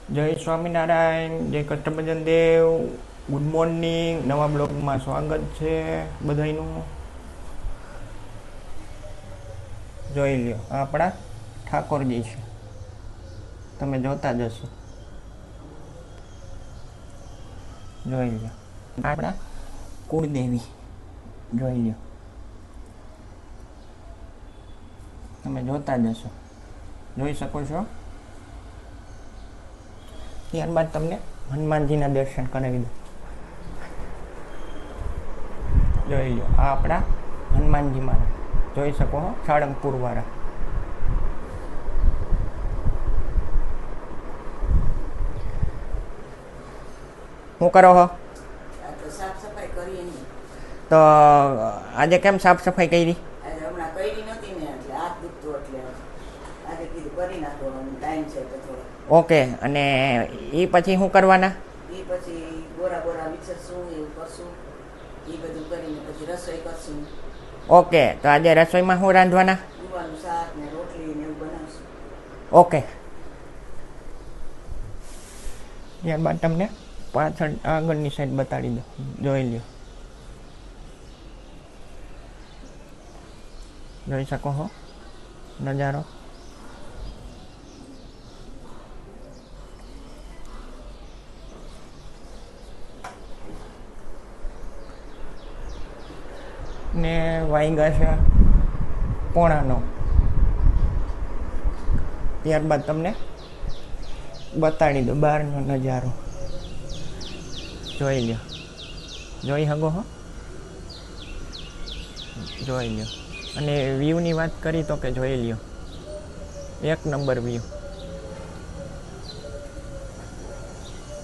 જય સ્વામિનારાયણ, જય Kashtabhanjan Dev. Good morning. નવા બ્લોગમાં સ્વાગત છે બધાનું. જોઈ લ્યો, આપણા ઠાકોરજી છે, તમે જોતા જ હશો. જોઈ લ્યો, આપણા કુળદેવી જોઈ લ્યો, તમે જોતા જ હશો, જોઈ શકો છો. ત્યારબાદ તમને હનુમાનજીના દર્શન કરાવી દો. જોઈ લો, આ આપણા હનુમાનજી મારા જોઈ શકો છો, સાળંગપુર વાળા. શું કરો છો? તો આજે કેમ સાફ સફાઈ કરી? ઓકે, અને એ પછી શું કરવાના? એ પછી ગોરા ગોરા વિચરશું, એવું કરશું. એ બધું કરીને પછી રસોઈ કરશું. ઓકે, તો આજે રસોઈમાં શું રાંધવાના? ગુવાનું શાક ને રોટલી ને એવું બનાવશું. ઓકે, ત્યારબાદ તમને પાછળ આગળની સાઈડ બતાડી દો. જોઈ લ્યો, જોઈ શકો છો નજારો. ને વાગ્યા છે 8:45. ત્યારબાદ તમને બતાડી દો બહારનો નજારો. જોઈ લ્યો, જોઈ શકો છો, જોઈ લ્યો. અને વ્યૂની વાત કરી તો કે જોઈ લ્યો, 1 નંબર વ્યૂ.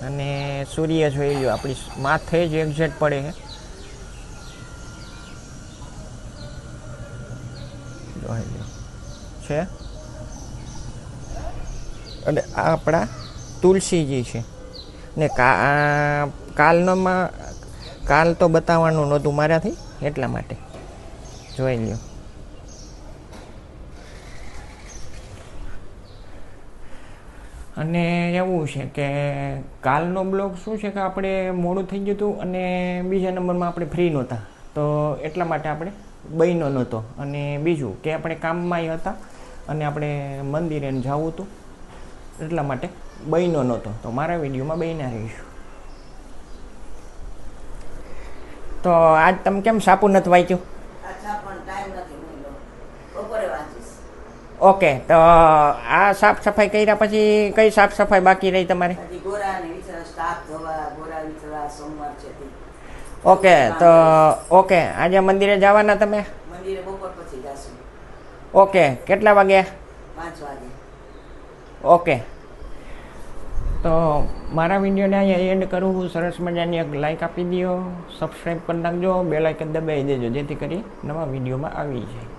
અને સૂર્ય જોઈ લ્યો, આપણી માથે જ એક્ઝેક્ટ પડે છે. જોઈ લ્યો છે. અને આ આપણા તુલસીજી છે. ને કાલ તો બતાવવાનું નહોતું મારાથી, એટલા માટે. જોઈ લ્યો, અને એવું છે કે કાલનો બ્લોગ શું છે કે આપણે મોડું થઈ ગયું હતું, અને બીજા નંબરમાં આપણે ફ્રી નહોતા, તો એટલા માટે આપણે બન્યો નહોતો. અને બીજું કે આપણે કામમાંય હતા, અને આપણે મંદિરે જવું હતું, એટલા માટે બન્યો નહોતો. તો મારા વિડીયોમાં બન્યા રહીશું. તો આજ તમે કેમ સાપુ નથી વાંચ્યું? ઓકે, તો આ સાફ સફાઈ કર્યા પછી કઈ સાફ સફાઈ બાકી રહી તમારે? ઓકે, તો ઓકે, આજે મંદિરે જવાના તમે? મંદિરે બપોર પછી જાશું. ઓકે, કેટલા વાગ્યા? 5 વાગે. ઓકે, તો મારા વિડીયોને અહીંયા એન્ડ કરું હું. સરસ મજાની એક લાઈક આપી દો, સબસ્ક્રાઈબ કરી નાખજો, બેલ આઇકન દબાવી દેજો, જેથી કરી નવા વિડીયોમાં આવી જાય.